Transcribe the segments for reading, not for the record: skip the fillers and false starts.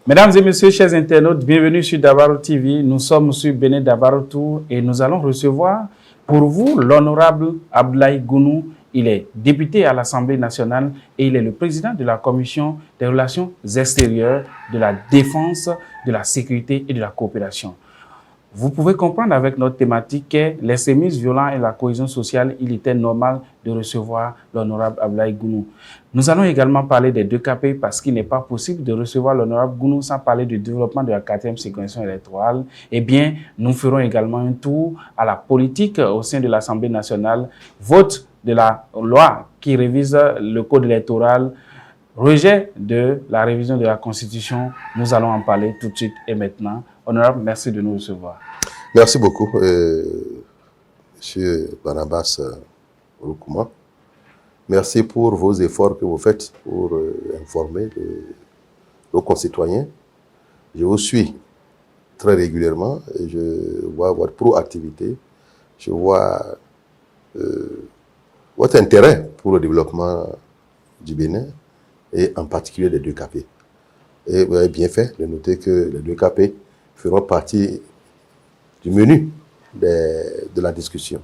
Mesdames et messieurs, chers internautes, bienvenue sur Dabaro TV. Nous sommes sur Bénin Dabaro Tour et nous allons recevoir pour vous l'honorable Abdoulaye Gounou. Il est député à l'Assemblée nationale et il est le président de la Commission des relations extérieures, de la défense, de la sécurité et de la coopération. Vous pouvez comprendre avec notre thématique l'extrémisme violent et la cohésion sociale, il était normal de recevoir l'honorable Abdoulaye Gounou. Nous allons également parler des 2KP parce qu'il n'est pas possible de recevoir l'honorable Gounou sans parler du développement de la 4e circonscription électorale. Eh bien, nous ferons également un tour à la politique au sein de l'Assemblée nationale, vote de la loi qui révise le code électoral, rejet de la révision de la Constitution. Nous allons en parler tout de suite et maintenant. Honorable, merci de nous recevoir. Merci beaucoup, Monsieur Barnabas Roukouma. Merci pour vos efforts que vous faites pour informer nos concitoyens. Je vous suis très régulièrement et je vois votre proactivité. Je vois votre intérêt pour le développement du Bénin et en particulier des 2KP. Et vous avez bien fait de noter que les 2KP feront partie du menu de la discussion.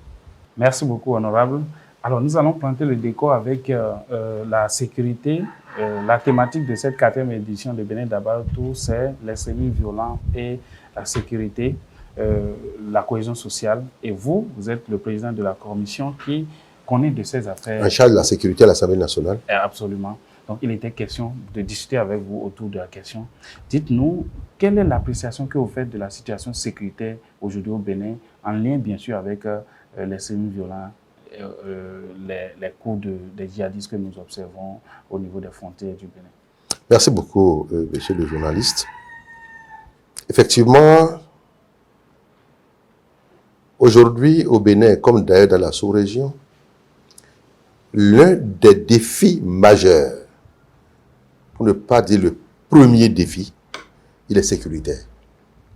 Merci beaucoup, honorable. Alors, nous allons planter le décor avec la sécurité. La thématique de cette 4e édition de Bénin Dabaro Tour, c'est l'extrémisme violent et la sécurité, la cohésion sociale. Et vous êtes le président de la commission qui connaît de ces affaires. En charge de la sécurité à l'Assemblée nationale. Absolument. Donc, il était question de discuter avec vous autour de la question. Dites-nous, quelle est l'appréciation que vous faites de la situation sécuritaire aujourd'hui au Bénin, en lien bien sûr avec l'extrémisme violent, les coups des djihadistes que nous observons au niveau des frontières du Bénin? Merci beaucoup, monsieur le journaliste. Effectivement, aujourd'hui au Bénin, comme d'ailleurs dans la sous-région, l'un des défis majeurs, pour ne pas dire le premier défi, il est sécuritaire.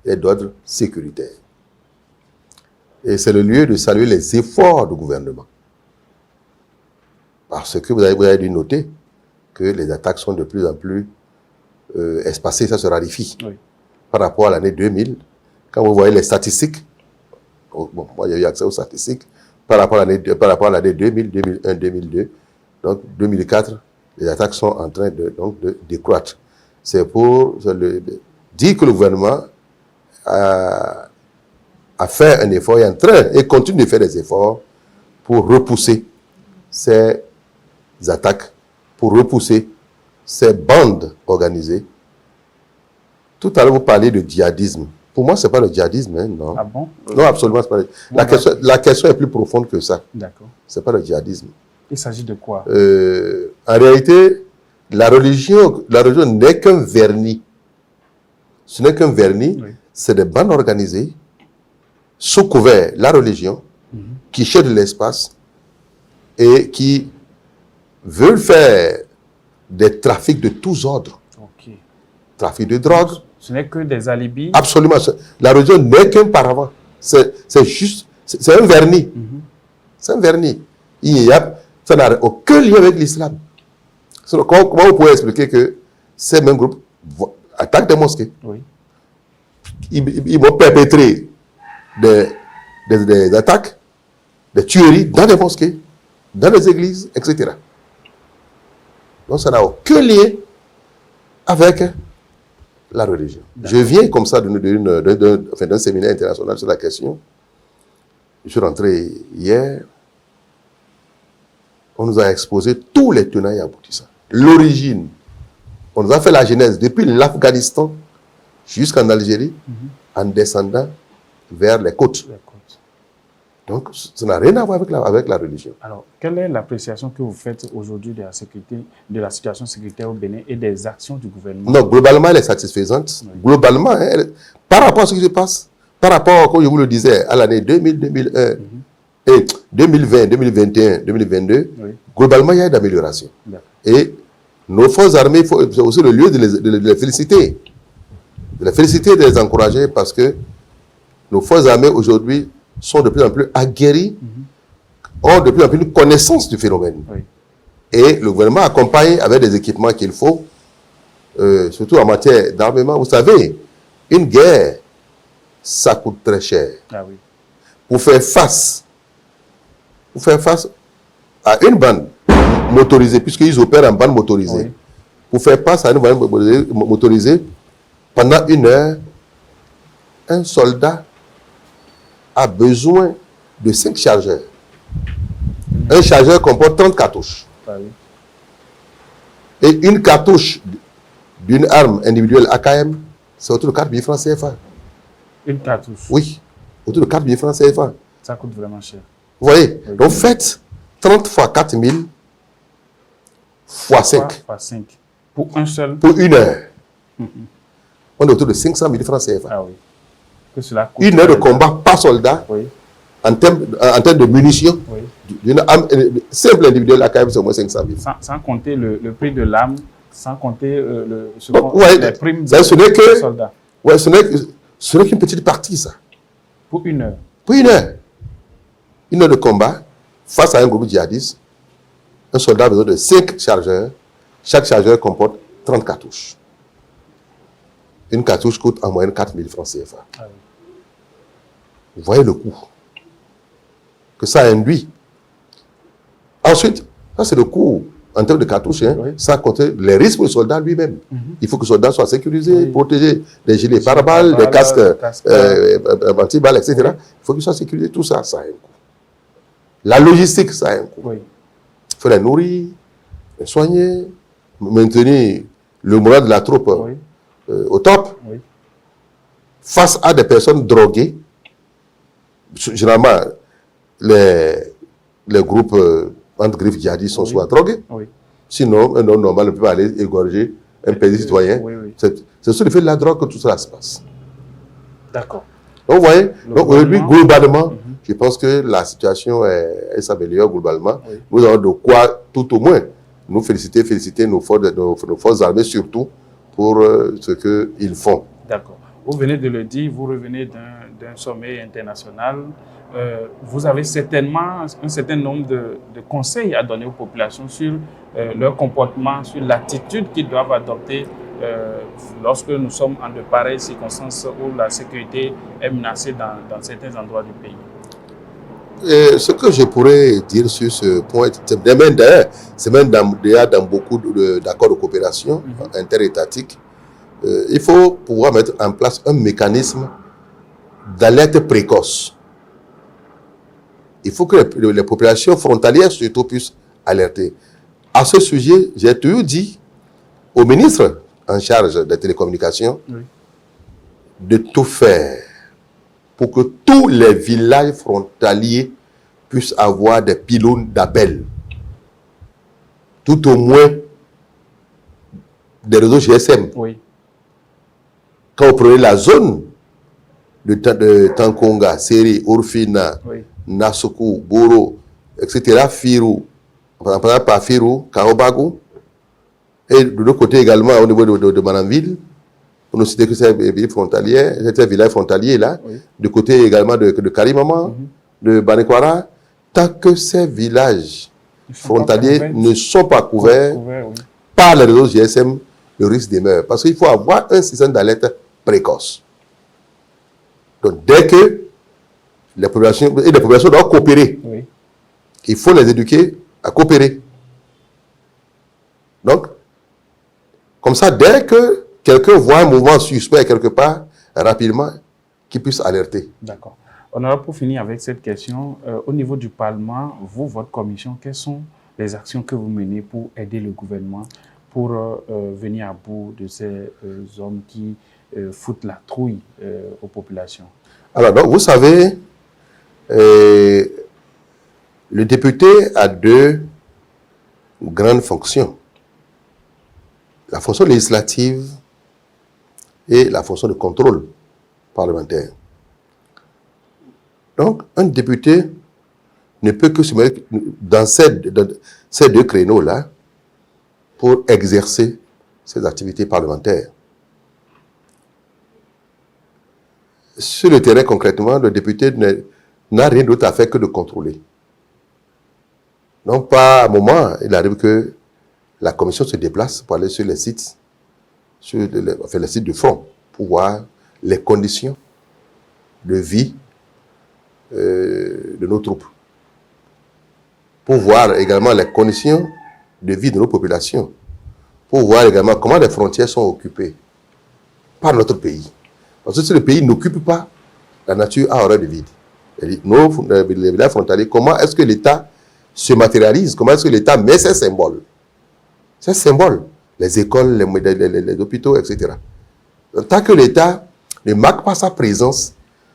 Il est d'ordre sécuritaire. Et c'est le lieu de saluer les efforts du gouvernement. Parce que vous avez dû noter que les attaques sont de plus en plus espacées, ça se raréfie. Oui. Par rapport à l'année 2000, quand vous voyez les statistiques, bon, moi j'ai eu accès aux statistiques, par rapport à l'année 2000, 2001, 2002, donc 2004, les attaques sont en train de décroître. C'est pour dire que le gouvernement a fait un effort, est en train et continue de faire des efforts pour repousser ces attaques, pour repousser ces bandes organisées. Tout à l'heure, vous parlez de djihadisme. Pour moi, ce n'est pas le djihadisme, hein, non. Ah bon? Non, absolument, c'est pas la question est plus profonde que ça. D'accord. Ce n'est pas le djihadisme. Il s'agit de quoi? En réalité, la religion n'est qu'un vernis. Ce n'est qu'un vernis, oui. C'est des bandes organisées, sous couvert la religion, qui cherchent de l'espace et qui veulent faire des trafics de tous ordres. Okay. Trafic de drogue. Ce n'est que des alibis. Absolument. La religion n'est qu'un paravent. C'est juste, c'est un vernis. C'est un vernis. Ça n'a aucun lien avec l'islam. Comment vous pouvez expliquer que ces mêmes groupes attaquent des mosquées? Oui. Ils vont perpétrer des attaques, des tueries dans des mosquées, dans des églises, etc. Donc ça n'a aucun lien avec la religion. Je viens comme ça d'un séminaire international sur la question. Je suis rentré hier. On nous a exposé tous les tenants et aboutissants. L'origine, on nous a fait la genèse depuis l'Afghanistan jusqu'en Algérie, en descendant vers les côtes. Donc, ça n'a rien à voir avec la religion. Alors, quelle est l'appréciation que vous faites aujourd'hui de la sécurité, de la situation sécuritaire au Bénin et des actions du gouvernement? Non, globalement, elle est satisfaisante. Oui. Globalement, par rapport à ce qui se passe, par rapport, comme je vous le disais, à l'année 2000, 2001, et 2020, 2021, 2022, oui. Globalement, il y a une amélioration. Et nos forces armées, c'est aussi le lieu de les féliciter. De les féliciter et de les encourager parce que nos forces armées aujourd'hui sont de plus en plus aguerries, ont de plus en plus de connaissance du phénomène. Oui. Et le gouvernement accompagne avec des équipements qu'il faut surtout en matière d'armement. Vous savez, une guerre, ça coûte très cher. Ah oui. Pour faire face à une bande motorisée, puisqu'ils opèrent en bande motorisée, Oui. pour faire face à une bande motorisée, pendant 1 heure, un soldat a besoin de 5 chargeurs. Un chargeur comporte 30 cartouches. Ah oui. Et une cartouche d'une arme individuelle AKM, c'est autour de 4 000 francs CFA. Une cartouche. Oui, autour de 4 000 francs CFA. Ça coûte vraiment cher. Vous voyez? Oui. Donc faites 30 fois 4 000 fois 5 Fois 5. Pour un seul. pour 1 heure. On est autour de 500 000 francs CFA. Ah oui. Que cela coûte. 1 heure de combat par soldat Oui. en termes de munitions. Oui. D'une arme simple individuelle AKM, c'est au moins 500 000. Sans compter le prix de l'arme, sans compter Donc, ouais, les primes ça, ce n'est que- des soldats. Ouais, ce n'est qu'une petite partie, ça. Pour 1 heure. Pour 1 heure. 1 heure de combat face à un groupe djihadiste, un soldat a besoin de 5 chargeurs. Chaque chargeur comporte 30 cartouches. Une cartouche coûte en moyenne 4 000 francs CFA. Ah oui. Vous voyez le coût que ça induit. Ensuite, ça c'est le coût en termes de cartouches, hein, Oui. sans compter les risques pour le soldat lui-même. Il faut que le soldat soit sécurisé, Oui. protégé, des gilets pare-balles, des casques casques, anti-balles, etc. Il faut qu'il soit sécurisé, tout ça, ça a un coût. La logistique, ça a un coût. Oui. Il faut les nourrir, les soigner, maintenir le moral de la troupe Oui. au top, Oui. face à des personnes droguées. Généralement, les groupes entre griffes djihadistes sont Oui. souvent drogués. Oui. Sinon, un homme normal ne peut pas aller égorger un pays citoyen. Oui, oui. C'est sur le fait de la drogue que tout cela se passe. D'accord. Donc, vous voyez, donc aujourd'hui, gouvernement- globalement, je pense que la situation elle s'améliore globalement. Oui. Nous avons de quoi, tout au moins, nous féliciter nos forces armées surtout pour ce qu'ils font. D'accord. Vous venez de le dire, vous revenez d'un sommet international. Vous avez certainement un certain nombre de conseils à donner aux populations sur leur comportement, sur l'attitude qu'ils doivent adopter lorsque nous sommes en de pareilles circonstances où la sécurité est menacée dans certains endroits du pays. Ce que je pourrais dire sur ce point, c'est même dans beaucoup d'accords de coopération interétatiques, il faut pouvoir mettre en place un mécanisme d'alerte précoce. Il faut que les populations frontalières surtout puissent alerter. À ce sujet, j'ai toujours dit au ministre en charge des télécommunications de tout faire pour que tous les villages frontaliers puissent avoir des pylônes d'appel. Tout au moins des réseaux GSM. Oui. Quand vous prenez la zone de Tankonga, Seri, Urfina, Oui. Nasuku, Boro, etc., Firou, par exemple par Firou, Karobagu, et de l'autre côté également au niveau de Mananville, pour ne citer que ces villages frontaliers là, du côté également de Karimama, de Banekwara, tant que ces villages frontaliers ne sont pas couverts par les réseaux GSM, le risque demeure. Parce qu'il faut avoir un système d'alerte précoce. Donc, dès que les populations doivent coopérer, il faut les éduquer à coopérer. Donc, comme ça, dès que quelqu'un voit un mouvement suspect quelque part, rapidement, qu'il puisse alerter. D'accord. Honorable, pour finir avec cette question, au niveau du Parlement, vous, votre commission, quelles sont les actions que vous menez pour aider le gouvernement pour venir à bout de ces hommes qui foutent la trouille aux populations? Alors, donc, vous savez, le député a 2 grandes fonctions. La fonction législative et la fonction de contrôle parlementaire. Donc, un député ne peut que se mettre dans ces 2 créneaux-là pour exercer ses activités parlementaires. Sur le terrain, concrètement, le député n'a rien d'autre à faire que de contrôler. Donc, par moment, il arrive que la commission se déplace pour aller sur les sites sur les sites de front pour voir les conditions de vie de nos troupes. Pour voir également les conditions de vie de nos populations. Pour voir également comment les frontières sont occupées par notre pays. Parce que si le pays n'occupe pas, la nature a horreur de vide. Les villages frontaliers, comment est-ce que l'État se matérialise? Comment est-ce que l'État met ses symboles? Ces symboles, les écoles, les hôpitaux, etc. Donc, tant que l'État ne marque pas sa présence,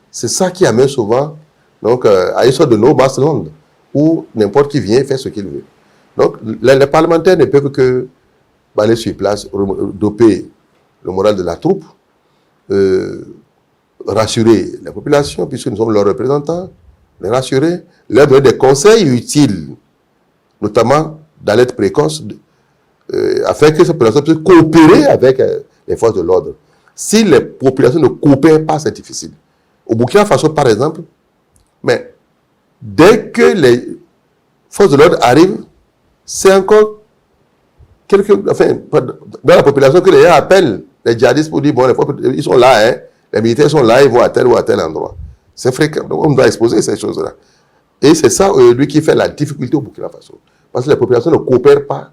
c'est ça qui amène souvent donc, à une sorte de no man's land, où n'importe qui vient faire ce qu'il veut. Donc, les parlementaires ne peuvent que aller sur place, doper le moral de la troupe, rassurer la population, puisque nous sommes leurs représentants, les rassurer, leur donner des conseils utiles, notamment dans l'aide précoce, afin que ces populations puissent coopérer avec les forces de l'ordre. Si les populations ne coopèrent pas, c'est difficile. Au Burkina Faso, par exemple, mais dès que les forces de l'ordre arrivent, c'est encore dans la population que les gens appellent les djihadistes pour dire, bon, ils sont là, hein, les militaires sont là, ils vont à tel ou à tel endroit. C'est fréquent, donc on doit exposer ces choses-là. Et c'est ça, lui, qui fait la difficulté au Burkina Faso. Parce que les populations ne coopèrent pas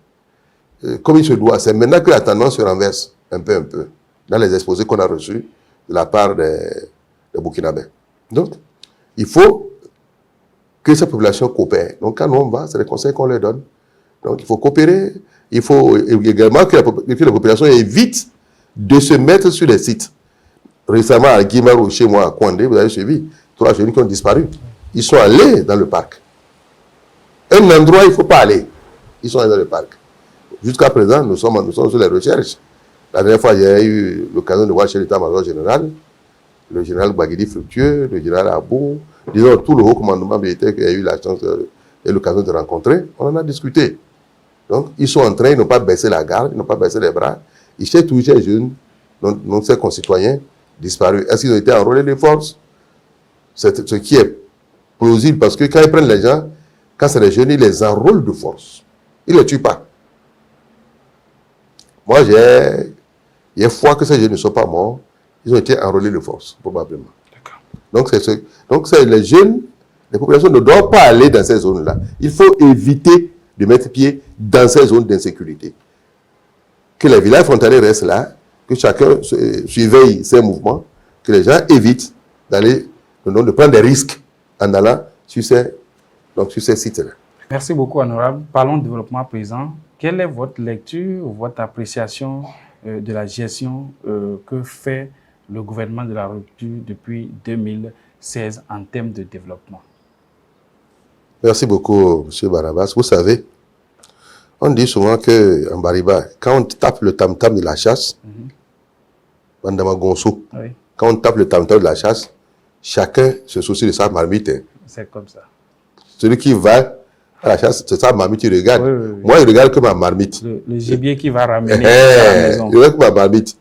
comme il se doit. C'est maintenant que la tendance se renverse un peu, dans les exposés qu'on a reçus de la part des Burkinabés. Donc, il faut que ces populations coopèrent. Donc, quand on va, c'est les conseils qu'on leur donne. Donc, il faut coopérer. Il faut également que les populations évitent de se mettre sur les sites. Récemment, à Guimard ou chez moi, à Kouandé, vous avez suivi 3 jeunes qui ont disparu. Ils sont allés dans le parc. Un endroit, il ne faut pas aller. Ils sont allés dans le parc. Jusqu'à présent, nous sommes sur les recherches. La dernière fois, j'ai eu l'occasion de voir chez l'état-major général, le général Baguidi Fructueux, le général Abou, disons tout le haut commandement militaire qu'il a eu la chance et l'occasion de rencontrer. On en a discuté. Donc, ils sont en train, ils n'ont pas baissé la garde, ils n'ont pas baissé les bras. Ils cherchent toujours les jeunes, non ces concitoyens disparus. Est-ce qu'ils ont été enrôlés de force? C'est ce qui est plausible, parce que quand ils prennent les gens, quand c'est les jeunes, ils les enrôlent de force. Ils ne les tuent pas. Moi, j'ai foi que ces jeunes ne sont pas morts. Ils ont été enrôlés de force, probablement. Donc, les jeunes, les populations ne doivent pas aller dans ces zones-là. Il faut éviter de mettre pied dans ces zones d'insécurité. Que les villages frontaliers restent là, que chacun surveille ses mouvements, que les gens évitent d'aller, de prendre des risques en allant sur ces sites-là. Merci beaucoup, honorable. Parlons de développement présent. Quelle est votre lecture ou votre appréciation de la gestion que fait le gouvernement de la rupture depuis 2016 en termes de développement? Merci beaucoup, M. Barabas. Vous savez, on dit souvent qu'en Bariba, quand on tape le tam-tam de la chasse, quand on tape le tam-tam de la chasse, chacun se soucie de sa marmite. C'est comme ça. Celui qui va à la chasse, c'est sa marmite qui regarde. Oui. Moi, je regarde que ma marmite. Le gibier qui va ramener à la maison. Je regarde que ma marmite.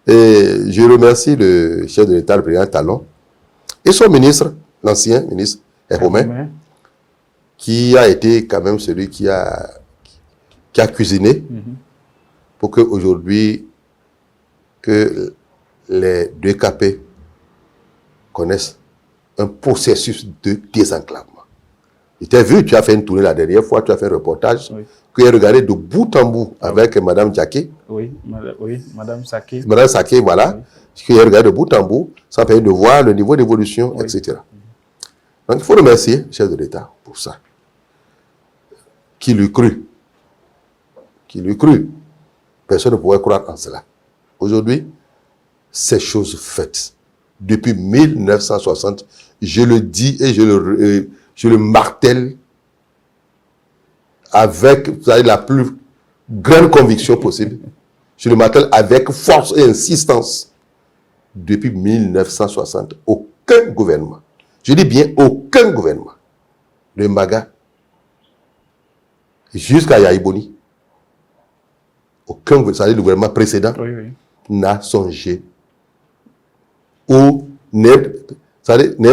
Et je remercie le chef de l'État, le président Talon, et son ministre, l'ancien ministre, Romain, qui a été quand même celui qui a cuisiné pour qu'aujourd'hui, que les 2 KP connaissent un processus de désenclavement. Je t'ai vu, tu as fait une tournée la dernière fois, tu as fait un reportage que j'ai regardé de bout en bout avec Mme Djaké. Oui, Mme Saké. Mme Saké, voilà. Que j'ai regardé de bout en bout, ça permet de voir le niveau d'évolution, etc. Donc, il faut remercier le chef de l'État pour ça. Qui lui crut. Personne ne pouvait croire en cela. Aujourd'hui, ces choses faites. Depuis 1960, je le dis et je le martèle avec la plus grande conviction possible. Je le martèle avec force et insistance. Depuis 1960, aucun gouvernement, je dis bien aucun gouvernement, de Mbaga jusqu'à Yaïboni, aucun gouvernement, le gouvernement précédent, n'a songé ou n'est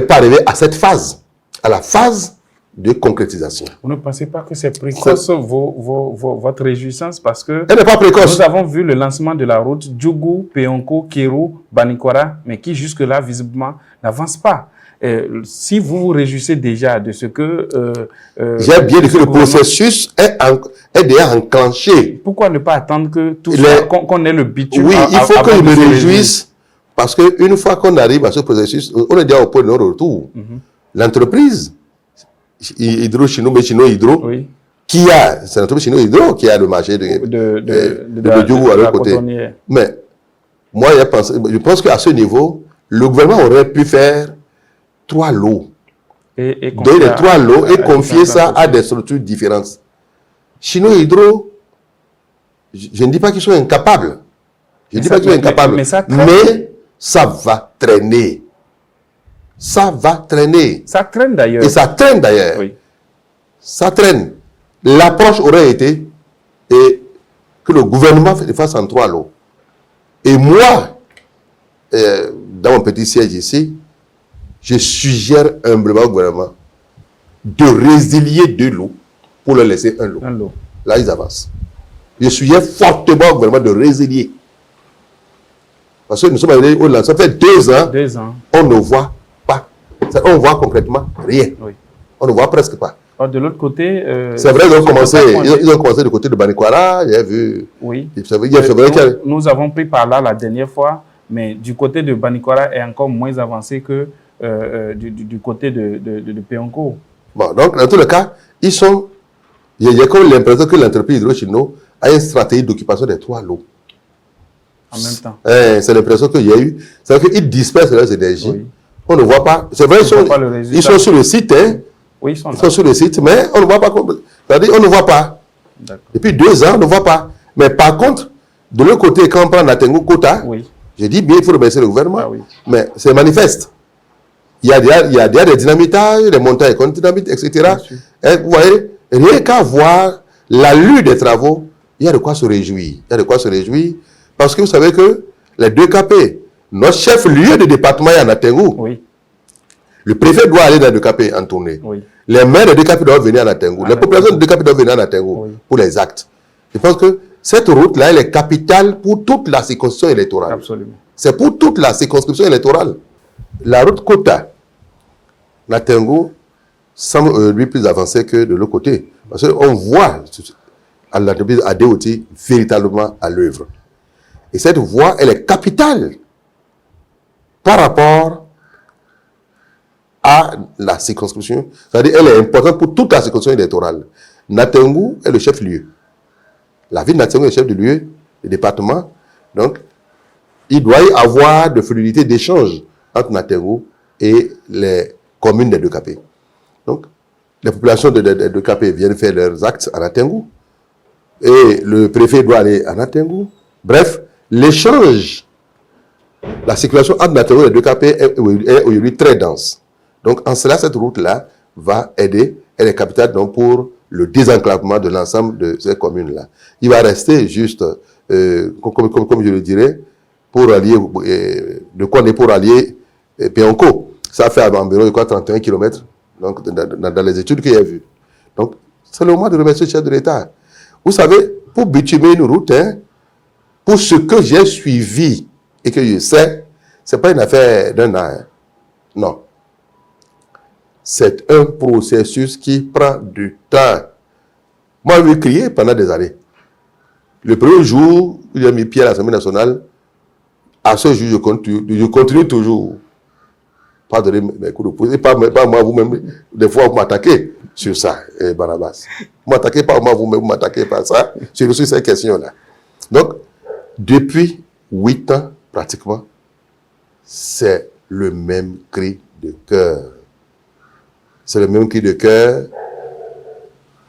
pas arrivé à cette phase, à la phase de concrétisation. Vous ne pensez pas que c'est précoce votre réjouissance parce que elle n'est pas précoce. Nous avons vu le lancement de la route Djougou, Peonko, Kéru, Banikwara, mais qui jusque-là, visiblement, n'avance pas. Si vous vous réjouissez déjà de ce que... J'ai bien dit que le processus est déjà enclenché. Pourquoi ne pas attendre que tout qu'on ait le bitume? Oui, il faut que je me réjouisse parce qu'une fois qu'on arrive à ce processus, on est déjà au point de non-retour. L'entreprise Hydro Chino, mais Chino Hydro, oui. C'est l'entreprise Chino Hydro qui a le marché de Djougou à l'autre côté. Cotonnière. Mais moi, je pense qu'à ce niveau, le gouvernement aurait pu faire 3 lots. Donner les 3 lots et confier ça à des structures différentes. Chino Hydro, je ne dis pas qu'ils sont incapables. Je ne dis pas qu'ils sont incapables. Mais ça va traîner. Ça va traîner. Ça traîne d'ailleurs. Et ça traîne d'ailleurs. Oui. Ça traîne. L'approche aurait été que le gouvernement fasse en 3 lots. Et moi, dans mon petit siège ici, je suggère humblement au gouvernement de résilier 2 lots pour leur laisser un lot. Là, ils avancent. Je suggère fortement au gouvernement de résilier. Parce que nous sommes arrivés au lancement. Ça fait 2 ans. 2 ans. On ne voit pas. On voit concrètement rien. Oui. On ne voit presque pas. Alors, de l'autre côté... c'est vrai, ils ont commencé du côté de Banikwara. J'ai vu... Oui. Vrai nous avons pris par là la dernière fois, mais du côté de Banikwara est encore moins avancé que du côté de Peonko. Bon, donc, dans tous les cas, ils sont... Il y a comme l'impression que l'entreprise Hydro Chino a une stratégie d'occupation des 3 lots. En même temps. C'est l'impression qu'il y a eu. C'est-à-dire qu'ils dispersent leurs énergies. Oui. On ne voit pas. C'est vrai, ils sont sur le site. Hein. Oui, ils sont sur le site, mais on ne voit pas. C'est-à-dire, on ne voit pas. Depuis 2 ans, on ne voit pas. Mais par contre, de l'autre côté, quand on prend Natengu Kota, oui. Je dis bien, il faut remercier le gouvernement. Ah, oui. Mais c'est manifeste. Il y a des dynamitages, des montagnes contre dynamite, etc. Et vous voyez, rien qu'à voir l'allure des travaux, il y a de quoi se réjouir. Il y a de quoi se réjouir. Parce que vous savez que les 2 KP, notre chef-lieu de département est à Natengu. Oui. Le préfet doit aller dans le 2 KP en tournée. Oui. Les maires des 2 KP doivent venir à Natengu. Les populations des 2 KP doivent venir à Natengu pour les actes. Je pense que cette route-là, elle est capitale pour toute la circonscription électorale. Absolument. C'est pour toute la circonscription électorale. La route Kota, Natengu, semble lui plus avancée que de l'autre côté. Parce qu'on voit l'entreprise ADOT véritablement à l'œuvre. Et cette voie, elle est capitale par rapport à la circonscription. C'est-à-dire elle est importante pour toute la circonscription électorale. Natengu est le chef-lieu. La ville de Natengu est le chef de lieu, le département. Donc, il doit y avoir de fluidité d'échange entre Natengu et les communes des 2 KP. Donc, les populations des 2 KP viennent faire leurs actes à Natengu. Et le préfet doit aller à Natengu. Bref, l'échange, la circulation entre Natengu et les 2 KP est aujourd'hui très dense. Donc, en cela, cette route-là va aider, elle est capitale donc, pour le désenclavement de l'ensemble de ces communes-là. Il va rester juste, comme je le dirais, pour allier, de quoi on est pour allier Peonko. Ça fait environ 31 km donc, dans les études qu'il y a vues. Donc, c'est le moment de remercier le chef de l'État. Vous savez, pour bitumer une route, hein, pour ce que j'ai suivi et que je sais, ce n'est pas une affaire d'un an. Hein. Non. C'est un processus qui prend du temps. Moi, je vais crier pendant des années. Le premier jour, où j'ai mis pied à l'Assemblée nationale, à ce jour, je continue toujours. Pas donner mes coups de pouce. Et pas moi, vous-même, des fois, vous m'attaquez sur ça, Barnabas. Vous m'attaquez pas moi, vous-même, vous m'attaquez pas ça, sur ces questions-là. Donc, depuis 8 ans, pratiquement, c'est le même cri de cœur. C'est le même cri de cœur.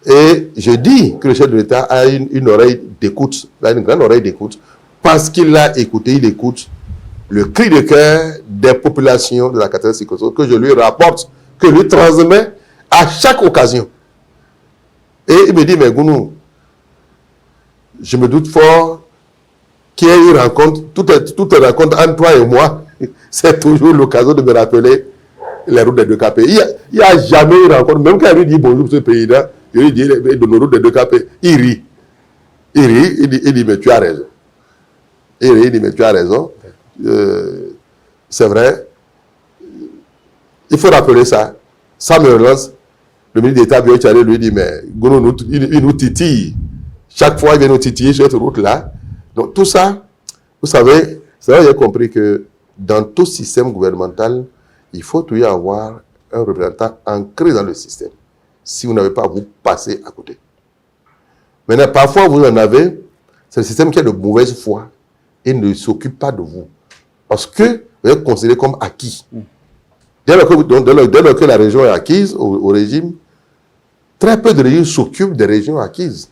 Et je dis que le chef de l'État a une oreille d'écoute, une grande oreille d'écoute, parce qu'il a écouté, il écoute le cri de cœur des populations de la cathédrale circonscription que je lui rapporte, que je lui transmets à chaque occasion. Et il me dit, mais Gounou, je me doute fort qu'il y ait une rencontre, toute rencontre entre toi et moi, c'est toujours l'occasion de me rappeler les routes des deux KP. Il n'y a jamais eu rencontre. Même quand il lui dit bonjour, ce président, il lui dit de nos routes des deux KP. Il rit. Il dit, mais tu as raison. Il dit, mais tu as raison. C'est vrai. Il faut rappeler ça. Ça me relance. Le ministre d'État Biochane lui dit, mais Gono, il nous titille. Chaque fois, il vient nous titiller sur cette route-là. Donc, tout ça, vous savez, c'est vrai, j'ai compris que dans tout système gouvernemental, il faut toujours avoir un représentant ancré dans le système. Si vous n'avez pas, vous passez à côté. Maintenant, parfois, vous en avez, c'est le système qui a de mauvaise foi et ne s'occupe pas de vous. Parce que vous êtes considéré comme acquis. Dès lors que la région est acquise au régime, très peu de régions s'occupent des régions acquises.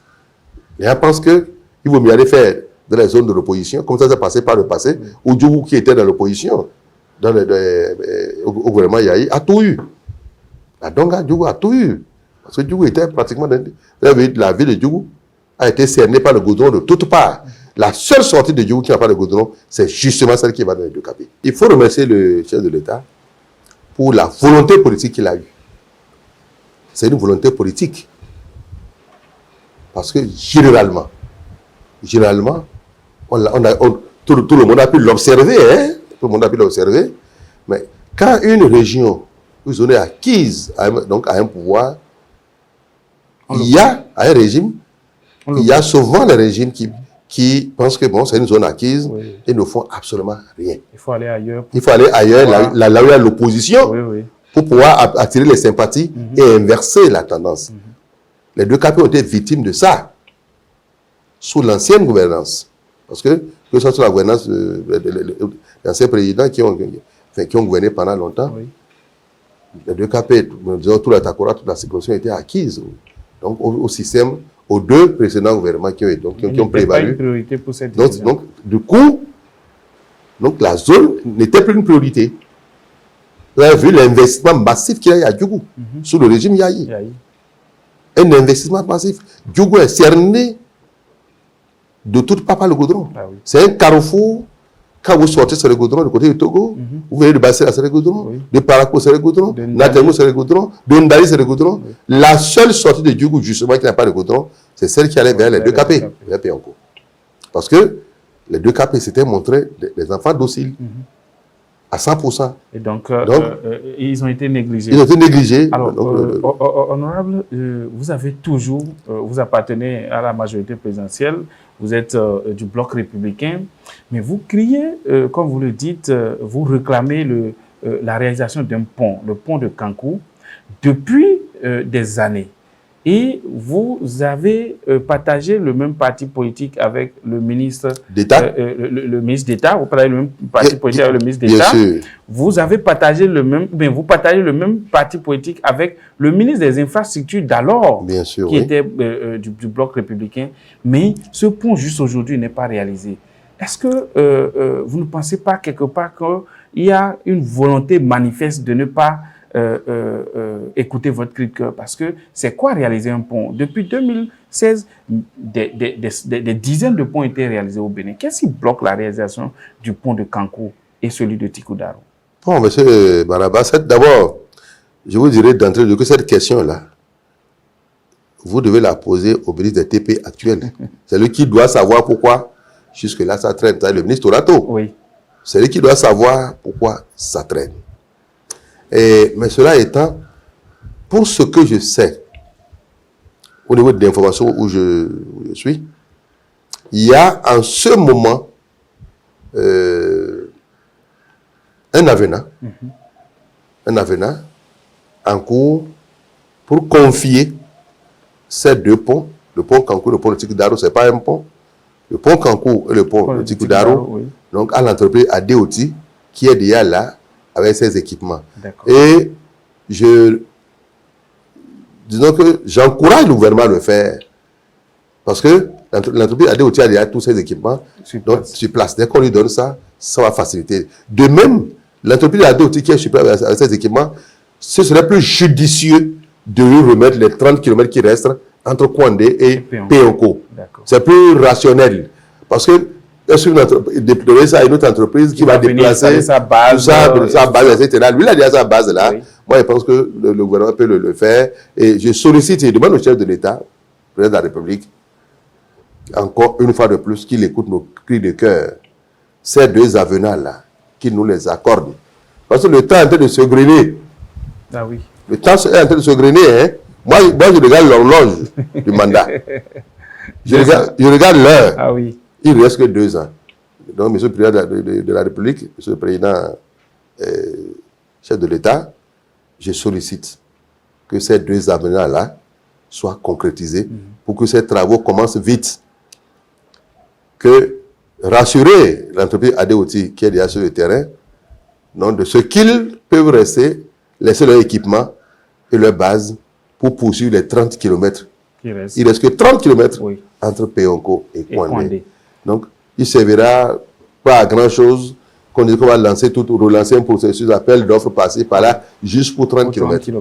Les gens pensent qu'il vaut mieux aller faire dans les zones de l'opposition, comme ça s'est passé par le passé, où Djougou qui était dans l'opposition, au gouvernement Yahi, a tout eu. La Donga, Djougou a tout eu. Parce que Djougou était pratiquement dans la ville de Djougou a été cernée par le goudron de toutes parts. La seule sortie de Djougou qui n'a pas de goudron, c'est justement celle qui va dans les deux capés. Il faut remercier le chef de l'État pour la volonté politique qu'il a eue. C'est une volonté politique. Parce que généralement, tout le monde a pu l'observer, hein? Tout le monde a pu l'observer. Mais quand une région, une zone est acquise donc à un pouvoir, il y a un régime, il y a souvent des régimes qui pensent que bon, c'est une zone acquise et ne font absolument rien. Il faut aller ailleurs. Il faut aller ailleurs, là où il y a l'opposition, pour pouvoir attirer les sympathies et inverser la tendance. Les deux KP ont été victimes de ça, sous l'ancienne gouvernance. Parce que ce soit sous la gouvernance des anciens présidents qui ont gouverné pendant longtemps, les deux KP, disons, tout la Takora, toute la circonscription était acquise. Donc, au système, aux deux précédents gouvernements qui ont prévalu. Une priorité pour cette donc, du coup, la zone n'était plus une priorité. Vous avez vu l'investissement massif qu'il y a eu à Djougou, sous le régime Yahi. Un investissement massif. Djougou est cerné de toute part par le goudron. C'est un carrefour. Quand vous sortez sur le goudron du côté du Togo, vous venez de Bassela, c'est le goudron, de Parako, c'est le goudron, de Natemo, c'est le goudron, de Ndali, c'est le goudron. La seule sortie de Djougou, justement, qui n'a pas de goudron, c'est celle qui allait vers les deux KP, vers Péanco. Parce que les deux KP s'étaient montrés des enfants dociles, à 100%. Et donc, ils ont été négligés. Ils ont été négligés. Alors, honorable, vous avez toujours, vous appartenez à la majorité présidentielle, vous êtes du bloc républicain, mais vous criez, comme vous le dites, vous réclamez la réalisation d'un pont, le pont de Kankou, depuis des années. Et vous avez partagé le même parti politique avec le ministre d'État. Le ministre d'État, vous partagez le même parti politique avec le ministre d'État. Vous avez partagé vous partagez le même parti politique avec le ministre des Infrastructures d'alors, qui était du bloc républicain. Mais ce pont, juste aujourd'hui, n'est pas réalisé. Est-ce que vous ne pensez pas quelque part qu'il y a une volonté manifeste de ne pas écoutez votre cri de cœur, parce que c'est quoi réaliser un pont? Depuis 2016, des dizaines de ponts ont été réalisés au Bénin. Qu'est-ce qui bloque la réalisation du pont de Kankou et celui de Tikoudarou? Bon, monsieur Barabas, d'abord, je vous dirais d'entrée de jeu que cette question-là, vous devez la poser au ministre des TP actuel. C'est lui qui doit savoir pourquoi jusque-là ça traîne. C'est le ministre Torato. Oui. C'est lui qui doit savoir pourquoi ça traîne. Mais cela étant, pour ce que je sais, au niveau de l'information où je suis, il y a en ce moment un avenant en cours pour confier ces deux ponts, le pont Kankou et le pont de Tikoudarou, ce n'est pas un pont, le pont Kankou et le pont de Tikoudarou, donc à l'entreprise ADOTI qui est déjà là avec ses équipements. Et disons que j'encourage le gouvernement à le faire. Parce que l'entreprise ADOTI a déjà tous ses équipements sur place. Dès qu'on lui donne ça, ça va faciliter. De même, l'entreprise ADOTI qui est sur place avec ses équipements, ce serait plus judicieux de lui remettre les 30 km qui restent entre Kouandé et Péonko. C'est plus rationnel. Parce que est-ce de donner ça à une autre entreprise qui va déplacer sa base, etc. Lui, il a déjà sa base là. Oui. Moi, je pense que le gouvernement peut le faire. Et je sollicite et demande au chef de l'État, le président de la République, encore une fois de plus, qu'il écoute nos cris de cœur. Ces deux avenants-là, qu'il nous les accorde. Parce que le temps est en train de se griner. Ah oui. Le temps est en train de se griner. Hein. Moi, je regarde l'horloge du mandat. Je regarde l'heure. Ah oui. Il ne reste que 2 ans. Donc, M. le Président de la République, M. le Président chef de l'État, je sollicite que ces deux avenants-là soient concrétisés pour que ces travaux commencent vite. Que rassurer l'entreprise ADOT qui est déjà sur le terrain, non, de ce qu'ils peuvent rester, laisser leur équipement et leur base pour poursuivre les 30 km. Il ne reste que 30 km entre Péonko et Kouandé. Donc, il ne servira pas à grand-chose qu'on dise qu'on va relancer un processus d'appel d'offres passé par là juste pour 30 km.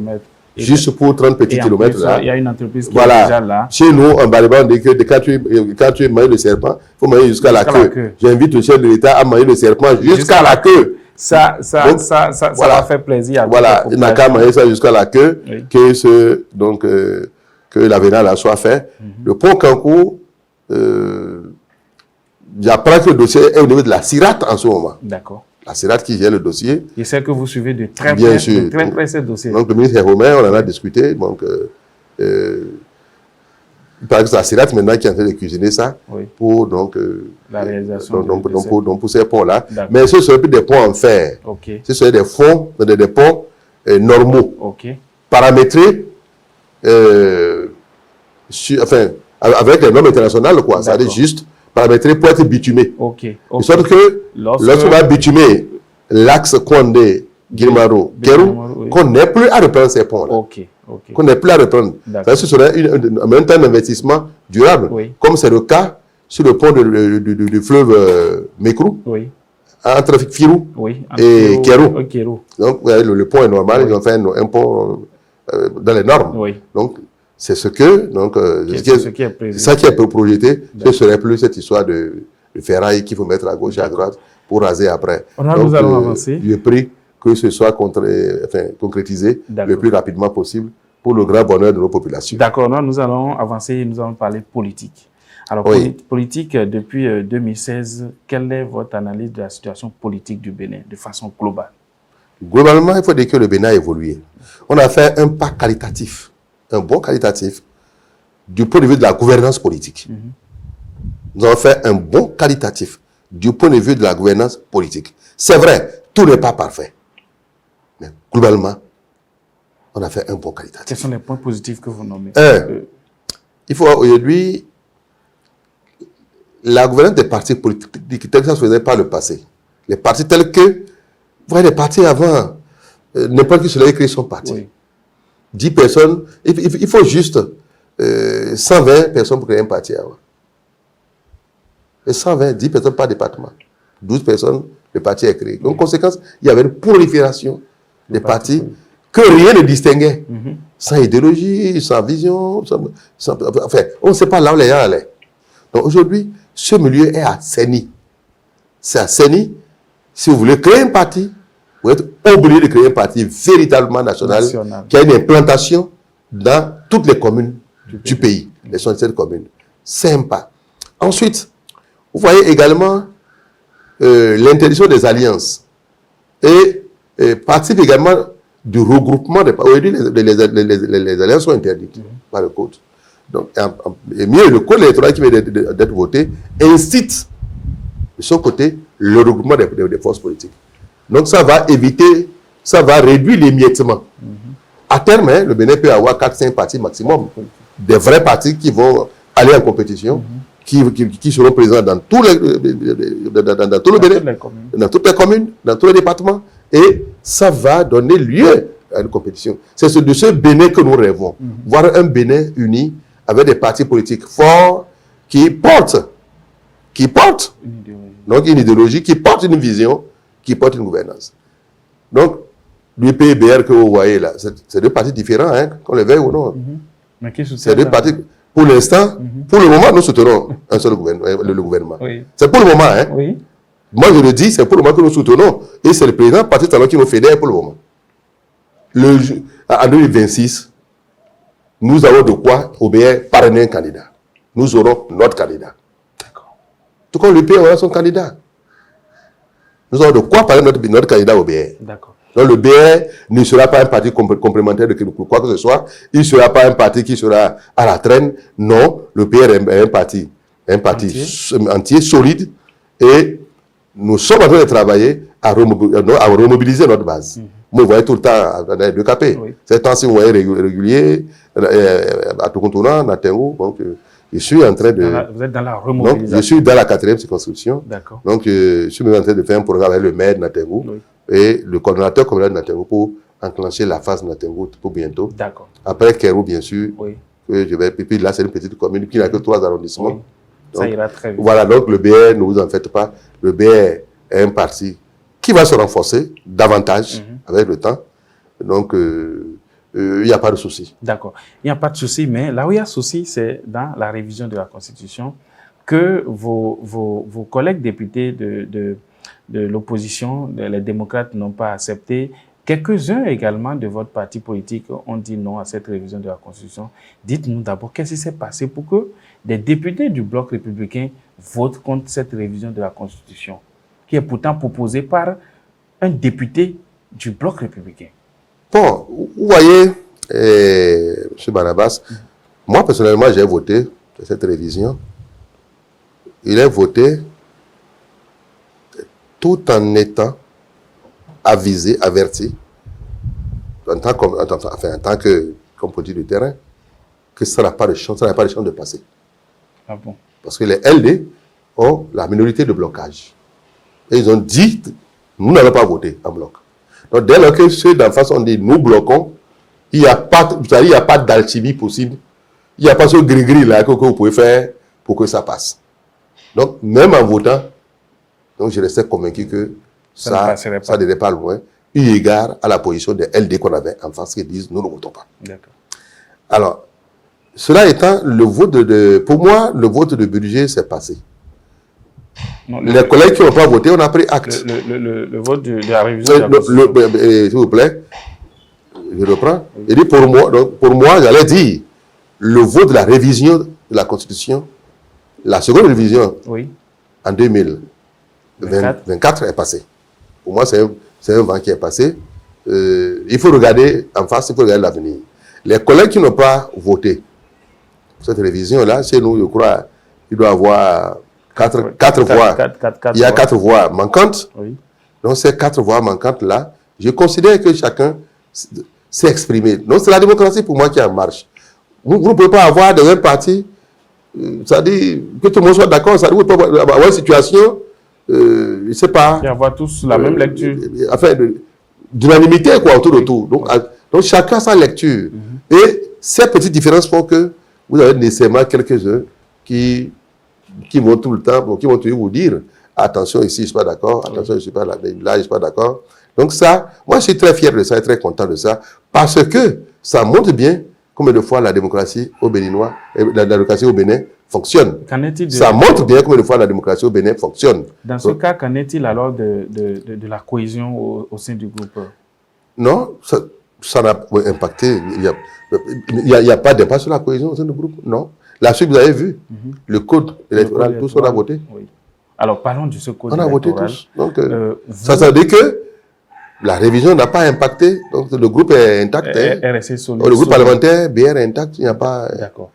Juste pour 30 petits kilomètres là. Il y a une entreprise qui est déjà là. Chez nous, en Baliban, on dit que quand tu es maillé le serpent, il faut mailler jusqu'à la queue. J'invite le chef de l'État à mailler le serpent jusqu'à la queue. Ça va faire plaisir. Voilà, il n'a qu'à mailler ça jusqu'à la queue, que l'avenant là soit fait. Le pont Kankou, j'apprends que le dossier est au niveau de la CIRAT en ce moment. D'accord. La CIRAT qui gère le dossier. Et celle que vous suivez de très près ce dossier. Donc le ministre Romain, on en a discuté. Donc, il paraît que c'est la CIRAT maintenant qui est en train de cuisiner ça pour la réalisation pour ces ponts-là. Mais ce serait plus des ponts en fer. Ce serait des ponts normaux, paramétrés, avec les normes internationales, quoi. C'est-à-dire juste paramétré pour être bitumé. De sorte que lorsqu'on va bitumer l'axe Kouandé, Guilmaro, Kérou, qu'on n'ait plus à reprendre ces ponts-là. Qu'on n'ait plus à reprendre. Ce serait en même temps un investissement durable, comme c'est le cas sur le pont du fleuve Mékrou, entre Firou et Kérou. Donc, le pont est normal, ils ont fait un pont dans les normes. Donc, c'est ce que, ça qui est projeté, ce ne serait plus cette histoire de ferraille qu'il faut mettre à gauche et à droite pour raser après. Nous allons avancer. Je prie que ce soit concrétisé le plus rapidement possible pour le grand bonheur de nos populations. D'accord, nous allons avancer et nous allons parler politique. Alors, politique, depuis 2016, quelle est votre analyse de la situation politique du Bénin de façon globale? Globalement, il faut dire que le Bénin a évolué. On a fait un pas qualitatif, un bon qualitatif, du point de vue de la gouvernance politique. Nous avons fait un bon qualitatif du point de vue de la gouvernance politique. C'est vrai, tout n'est pas parfait. Mais globalement, on a fait un bon qualitatif. Quels sont les points positifs que vous nommez? Il faut aujourd'hui, la gouvernance des partis politiques, telle que ça se faisait par le passé. Les partis tels que, vous voyez, les partis avant, n'importe qui se lève créer son parti. 10 personnes, il faut juste 120 personnes pour créer un parti avant. Et 120, 10 personnes par département. 12 personnes, le parti est créé. Donc, conséquence, il y avait une prolifération des partis que rien ne distinguait. Sans idéologie, sans vision, enfin, on ne sait pas là où les gens allaient. Donc, aujourd'hui, ce milieu est assaini. C'est assaini. Si vous voulez créer un parti, vous êtes obligé de créer un parti véritablement national. Qui a une implantation dans toutes les communes du pays, les 67 communes. C'est un pas. Ensuite, vous voyez également l'interdiction des alliances et participe également du regroupement des partis. Aujourd'hui, les alliances sont interdites par le code. Donc, et mieux, le code électoral qui vient d'être voté incite de son côté le regroupement des forces politiques. Donc, ça va éviter, ça va réduire l'émiettement. À terme, le Bénin peut avoir 4-5 partis maximum. Des vrais partis qui vont aller en compétition. Qui seront présents dans tout le Bénin, dans toutes les communes, dans tous les départements. Et ça va donner lieu à une compétition. C'est de ce Bénin que nous rêvons. Voir un Bénin uni avec des partis politiques forts qui portent donc une idéologie, qui portent une vision, qui portent une gouvernance. Donc, l'UPBR que vous voyez là, c'est deux partis différents, hein, qu'on le veuille ou non. Mais qui c'est deux partis. Pour l'instant, pour le moment, nous soutenons un seul gouvernement, le gouvernement. Oui. C'est pour le moment. Hein. Oui. Moi, je le dis, c'est pour le moment que nous soutenons. Et c'est le président Patrice Talon qui nous fédère pour le moment. En 2026, nous avons de quoi obéir parrainer un candidat. Nous aurons notre candidat. D'accord. Tout comme le pays aura son candidat. Nous avons de quoi parrainer notre candidat au BR. D'accord. Donc le BR ne sera pas un parti complémentaire de quoi que ce soit. Il ne sera pas un parti qui sera à la traîne. Non, le BR est un parti entier, solide. Et nous sommes en train de travailler à remobiliser notre base. Vous voyez tout le temps dans les deux capés. Oui. Ces temps-ci, vous voyez régulier, à Tokontona, Natengo. Donc, je suis en train de... Vous êtes dans la remobilisation. Donc, je suis dans la 4e circonscription. D'accord. Donc, je suis même en train de faire un programme avec le maire de Natengo et le coordonnateur communal de Natengo pour enclencher la phase de Natengo pour bientôt. D'accord. Après Kérou, bien sûr. Oui. Et puis là, c'est une petite commune qui n'a que 3 arrondissements. Oui. Ça ira très vite. Voilà, donc le BR, ne vous en faites pas. Le BR est un parti qui va se renforcer davantage avec le temps. Donc, il n'y a pas de souci. D'accord. Il n'y a pas de souci, mais là où il y a souci, c'est dans la révision de la Constitution que vos collègues députés de l'opposition, les démocrates, n'ont pas accepté. Quelques-uns également de votre parti politique ont dit non à cette révision de la Constitution. Dites-nous d'abord, qu'est-ce qui s'est passé pour que des députés du Bloc républicain votent contre cette révision de la Constitution, qui est pourtant proposée par un député du Bloc républicain? Bon, vous voyez, M. Barnabas, moi personnellement, j'ai voté pour cette révision. Il est voté tout en étant avisé, averti, en tant qu'homme politique du terrain, que ça n'a pas de chance, de passer. Ah bon? Parce que les LD ont la minorité de blocage. Et ils ont dit, nous n'allons pas voter en bloc. Donc dès lors que ceux d'en face ont dit, nous bloquons, il n'y a pas d'alchimie possible. Il n'y a pas ce gris-gris là que vous pouvez faire pour que ça passe. Donc même en votant, donc je restais convaincu que ça n'irait pas loin, eu égard à la position des LD qu'on avait en face qui disent, nous ne votons pas. D'accord. Alors, cela étant, pour moi, le vote de budget s'est passé. Non, les collègues qui n'ont pas voté, on a pris acte. Le vote de la révision de la Constitution. S'il vous plaît, je reprends. Il dit pour moi, j'allais dire, le vote de la révision de la Constitution, la seconde révision en 2024 est passée. Pour moi, c'est un vent qui est passé. Il faut regarder en face, il faut regarder l'avenir. Les collègues qui n'ont pas voté cette révision-là, chez nous, je crois, il doit y avoir 4 voix. Il y a 4 voix manquantes. Oui. Donc, ces 4 voix manquantes-là, je considère que chacun s'est exprimé. Donc, c'est la démocratie pour moi qui est en marche. Vous ne pouvez pas avoir dans un parti, c'est-à-dire que tout le monde soit d'accord, c'est-à-dire que vous pouvez avoir une situation, je ne sais pas. Et avoir tous la même lecture. Enfin, d'unanimité autour de tout. Donc, chacun sa lecture. Et ces petites différences font que vous avez nécessairement quelques-uns qui vont tout le temps, qui vont toujours vous dire attention, ici, je ne suis pas d'accord, attention, je ne suis pas là, je ne suis pas d'accord. Donc ça, moi, je suis très fier de ça et très content de ça, parce que ça montre bien combien de fois la démocratie au Béninois, la démocratie au Bénin fonctionne. Ça montre bien combien de fois la démocratie au Bénin fonctionne. Dans ce cas, qu'en est-il alors de la cohésion au sein du groupe? Non, ça n'a pas impacté. Il n'y a pas d'impact sur la cohésion au sein du groupe, non. La suite, vous avez vu, le code électoral, tous on a voté. Oui. Alors, parlons de ce code électoral. On a voté tous. Donc, ça veut dire que la révision n'a pas impacté. Donc, le groupe est intact. Le groupe parlementaire, BR est intact. Il n'y a pas... D'accord.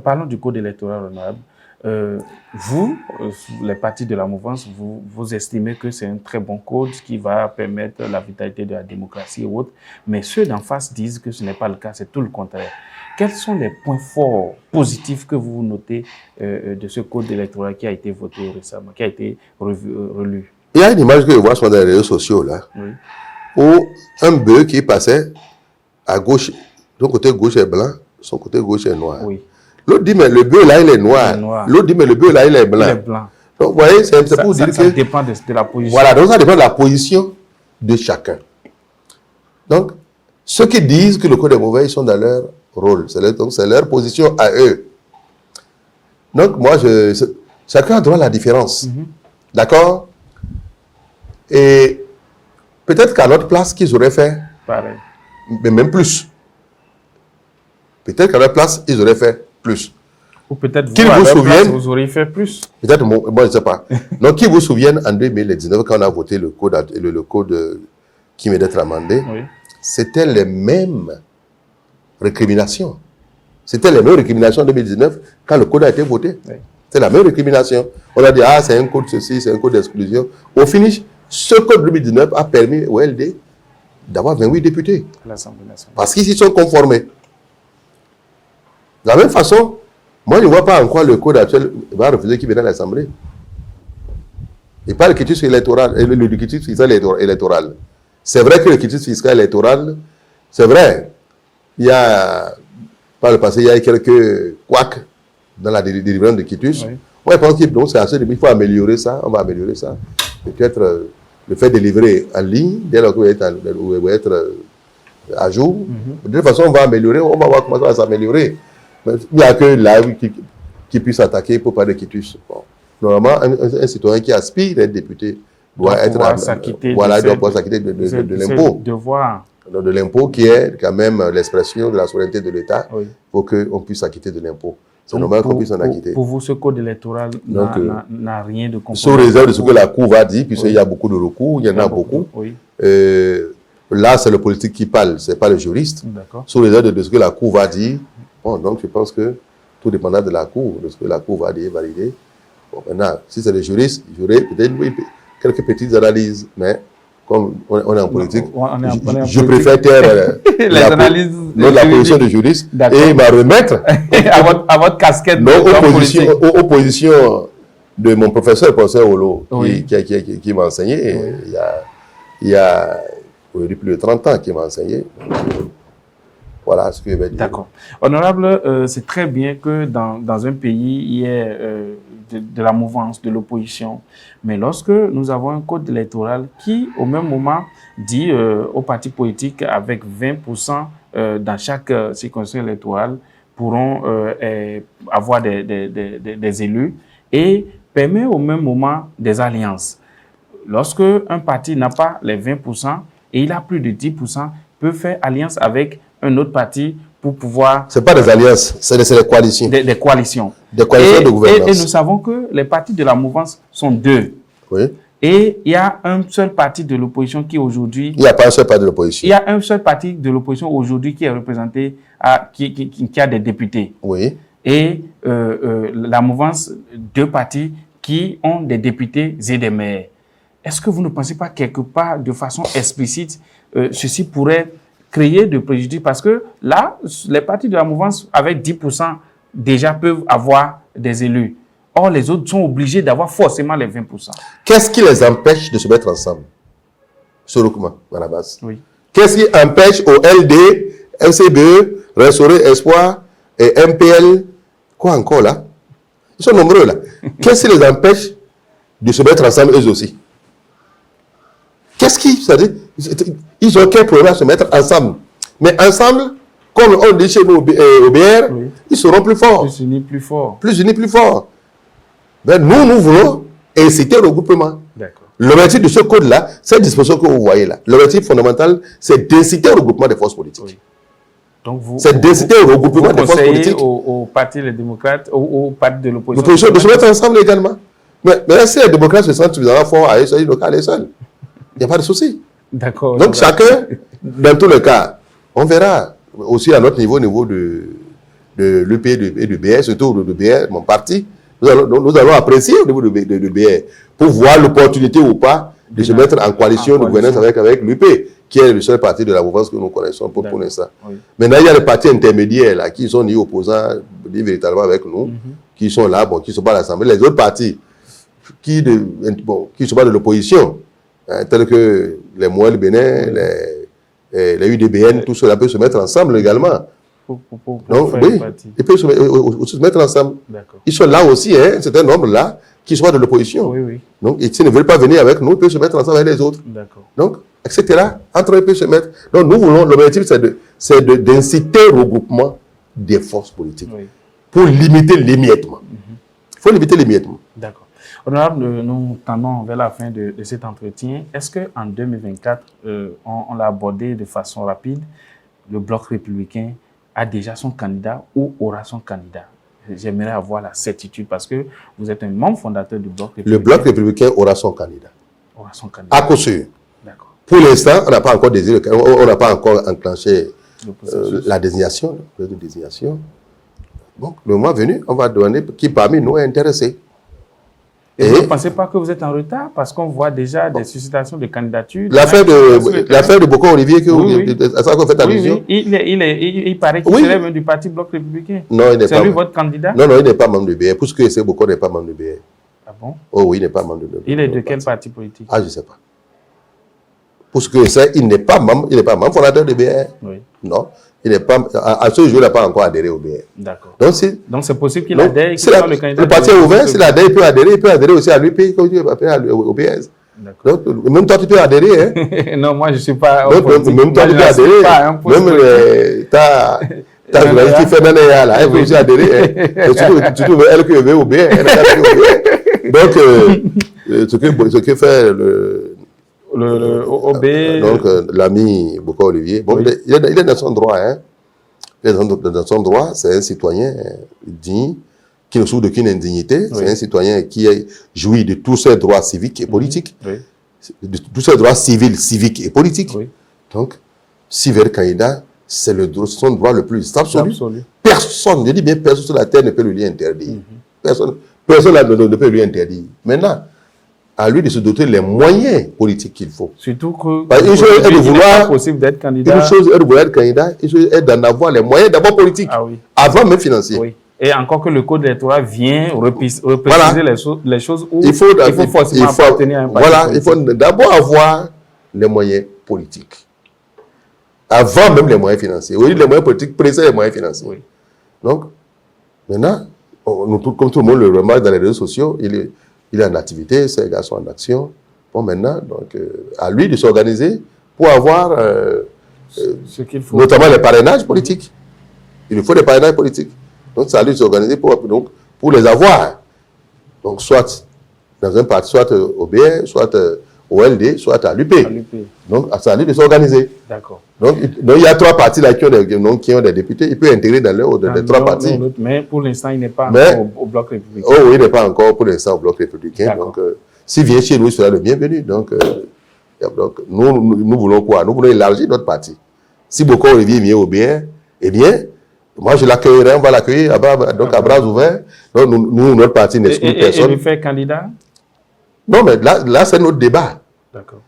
Parlons du code électoral, honorable. Vous, les partis de la mouvance, vous estimez que c'est un très bon code qui va permettre la vitalité de la démocratie et autres. Mais ceux d'en face disent que ce n'est pas le cas, c'est tout le contraire. Quels sont les points forts, positifs que vous notez de ce code électoral qui a été voté récemment, qui a été relu? Il y a une image que je vois sur les réseaux sociaux, là, où un bœuf qui passait à gauche, son côté gauche est blanc, son côté gauche est noir. Oui. L'autre dit, mais le bœuf là, il est noir. L'autre dit, mais le bœuf là, il est blanc. Il est blanc. Donc, vous voyez, c'est pour dire que... Ça dépend de la position. Voilà, donc ça dépend de la position de chacun. Donc, ceux qui disent que le code est mauvais, ils sont dans leur rôle. Donc, c'est leur position à eux. Donc, moi, chacun a droit à la différence. D'accord? Et peut-être qu'à notre place, qu'ils auraient fait pareil. Mais même plus. Peut-être qu'à leur place, ils auraient fait plus. Ou peut-être vous auriez fait plus. Peut-être, moi, je ne sais pas. Donc, qui vous souviennent, en 2019, quand on a voté le code qui venait d'être amendé, oui. C'était les mêmes récriminations. C'était les mêmes récriminations en 2019 quand le code a été voté. Oui. C'est la même récrimination. On a dit, ah, c'est un code ceci, c'est un code d'exclusion. Au finish, ce code 2019 a permis au LD d'avoir 28 députés. Parce qu'ils s'y sont conformés. De la même façon, moi, je ne vois pas en quoi le code actuel va refuser qu'il vienne à l'Assemblée. Il parle de quitus électoral, le quitus fiscal électoral. C'est vrai que le quitus fiscal électoral, c'est vrai, il y a, par le passé, il y a quelques couacs dans la délivrance de quitus. Oui. Moi, je pense qu'il faut améliorer ça, on va améliorer ça. Peut-être le fait de délivrer en ligne, dès lors qu'il va être à jour. De toute façon, on va améliorer, on va voir comment ça va s'améliorer. Il n'y a que là qui puisse attaquer pour parler de quitus. Bon. Normalement, un citoyen qui aspire à être député doit pouvoir s'acquitter de l'impôt. De l'impôt qui est quand même l'expression de la souveraineté de l'État, oui. Pour qu'on puisse s'acquitter de l'impôt. C'est normal qu'on puisse en acquitter. Pour vous, ce code électoral n'a rien de compromis. Sous réserve de ce que la Cour va dire, puisqu'il y a beaucoup de recours, il y en a beaucoup. Oui. Là, c'est le politique qui parle, ce n'est pas le juriste. Sous réserve de ce que la Cour va dire. Bon, donc je pense que tout dépendra de la Cour, de ce que la Cour va dire, valider. Bon, maintenant, si c'est le juriste, j'aurais peut-être quelques petites analyses, mais comme on est en politique, je préfère taire la position de juriste et me remettre à votre casquette aux positions de mon professeur Olo, oui. qui m'a enseigné. Oui. Il y a plus de 30 ans qui m'a enseigné. Voilà ce que je vais dire. D'accord. Honorable, c'est très bien que dans un pays, il y ait de la mouvance, de l'opposition. Mais lorsque nous avons un code électoral qui, au même moment, dit aux partis politiques avec 20% dans chaque circonscription électorale pourront avoir des élus et permet au même moment des alliances. Lorsque un parti n'a pas les 20% et il a plus de 10%, peut faire alliance avec un autre parti pour pouvoir... Ce n'est pas des alliances, c'est des coalitions. Des coalitions. Des coalitions de gouvernance. Et nous savons que les partis de la mouvance sont deux. Oui. Et il y a un seul parti de l'opposition qui aujourd'hui... Il n'y a pas un seul parti de l'opposition. Il y a un seul parti de l'opposition aujourd'hui qui est représenté, qui a des députés. Oui. Et la mouvance, deux partis qui ont des députés et des maires. Est-ce que vous ne pensez pas quelque part, de façon explicite, ceci pourrait créer de préjudice? Parce que là, les partis de la mouvance, avec 10%, déjà peuvent avoir des élus. Or, les autres sont obligés d'avoir forcément les 20%. Qu'est-ce qui les empêche de se mettre ensemble? Soroukma, à la base. Oui. Qu'est-ce qui empêche au LD, MCBE, Restaurer Espoir et MPL, quoi encore là? Ils sont nombreux là. Qu'est-ce qui les empêche de se mettre ensemble eux aussi? Qu'est-ce qui, c'est-à-dire, ils ont quel problème à se mettre ensemble? Mais ensemble, comme on dit chez nous au BR, oui. Ils seront plus forts. Plus unis, plus forts. Plus unis, plus forts. Ben, nous voulons inciter au regroupement. L'objectif de ce code-là, cette disposition que vous voyez là, l'objectif fondamental, c'est d'inciter au regroupement des forces politiques. Oui. Donc c'est d'inciter au regroupement des forces politiques. Au parti les démocrates, au parti de l'opposition. L'opposition de se mettre ensemble également. Mais si les démocrates se sentent suffisamment forts à eux, local et seuls, il n'y a pas de souci. D'accord. Donc chacun, dans tous les cas, on verra aussi à notre niveau de l'UP et du BR, surtout de BR, mon parti, nous allons apprécier au niveau de BR pour voir l'opportunité ou pas de se mettre en coalition de gouvernance avec l'UP, qui est le seul parti de la mouvance que nous connaissons pour l'instant. Oui. Maintenant, il y a les partis intermédiaires là, qui sont ni opposants, ni véritablement avec nous, qui sont là, bon, qui ne sont pas à l'Assemblée. Les autres partis qui ne sont pas de l'opposition, tels que les Mouel Bénin, les UDBN, tout cela peut se mettre ensemble également. Donc, oui, ils peuvent se mettre ensemble. Ils sont là aussi, un certain nombre là, qui sont de l'opposition. Oui, oui. Donc, s'ils ne veulent pas venir avec nous, ils peuvent se mettre ensemble avec les autres. Donc, etc. Entre eux, ils peuvent se mettre. Donc, nous voulons, l'objectif, c'est d'inciter au regroupement des forces politiques pour limiter l'émiettement. faut limiter l'émiettement. D'accord. Honorable, nous tendons vers la fin de cet entretien. Est-ce qu'en 2024, on l'a abordé de façon rapide, le Bloc républicain a déjà son candidat ou aura son candidat? J'aimerais avoir la certitude parce que vous êtes un membre fondateur du Bloc républicain. Le Bloc républicain aura son candidat. Aura son candidat. À coup sûr. D'accord. Pour l'instant, on n'a pas encore on n'a pas encore enclenché la désignation, le de désignation. Donc, le mois venu, on va donner qui parmi nous est intéressé. Et vous ne pensez pas que vous êtes en retard parce qu'on voit déjà des suscitations de candidatures? L'affaire de Boko Olivier, à ça qu'on fait allusion? Oui. Il paraît qu'il serait même du parti Bloc républicain. Non, il n'est pas. C'est lui votre candidat? Non, il n'est pas membre du BR. Puisque c'est Boko n'est pas membre du BR. Ah bon? Oh oui, il n'est pas membre du BR. Il est de quel parti politique? Ah, je ne sais pas. Puisque il n'est pas membre fondateur du BR. Oui. Non. Il n'est pas, à ce jour, il n'a pas encore adhéré au BR. D'accord. Donc, c'est possible qu'il adhère et qu'il soit le candidat. Le parti est ouvert, s'il adhère, il peut adhérer aussi à l'UP, comme au PS. Donc, même toi, tu peux adhérer. Hein? Non, moi, je ne suis pas. Donc, même toi, tu peux adhérer. Même ta journaliste qui fait Nanaya, là, elle veut aussi adhérer. Surtout elle qui veut au BR. Donc, ce que fait le OB. Donc, l'ami Boko Olivier, bon, il est dans son droit. Hein. Il est dans son droit, c'est un citoyen digne, qui ne souffre d'aucune indignité. Oui. C'est un citoyen qui jouit de tous ses droits civiques et politiques. Oui. De tous ses droits civils, civiques et politiques. Oui. Donc, s'il veut être candidat, c'est son droit le plus absolu. Personne, je dis bien personne sur la terre ne peut lui interdire. Personne ne peut lui interdire. Maintenant, à lui de se doter les moyens politiques qu'il faut. Surtout que une chose est de vouloir possible d'être candidat. Une chose est de vouloir être candidat, une chose est d'en avoir les moyens d'abord politiques, avant même financiers. Oui. Et encore que le code électoral vient repréciser les choses où il faut forcément appartenir à un parti politique. Il faut d'abord avoir les moyens politiques. Avant même les moyens financiers. Oui, les moyens politiques précèdent les moyens financiers. Oui. Donc, maintenant, comme tout le monde le remarque dans les réseaux sociaux, il est en activité, ces gars sont en action. Bon, maintenant, donc, à lui de s'organiser pour avoir ce qu'il faut. Notamment les parrainages politiques. Il lui faut des parrainages politiques. Donc, c'est à lui de s'organiser pour les avoir. Donc, soit dans un parti, soit au BR, soit au LD, soit à l'UP. Donc, c'est à lui de s'organiser. D'accord. Donc, il y a trois partis là qui ont des députés. Il peut intégrer dans les trois partis. Mais pour l'instant, il n'est pas encore au Bloc républicain. Oh oui, il n'est pas encore pour l'instant au Bloc républicain. Donc, s'il vient chez nous, il sera le bienvenu. Donc, nous voulons quoi? Nous voulons élargir notre parti. Si Boko Olivier vient au BR, eh bien, moi je l'accueillerai, on va l'accueillir à bras ouverts. Donc, notre parti n'exclut personne. Et lui faire candidat? Non, mais là c'est notre débat. D'accord.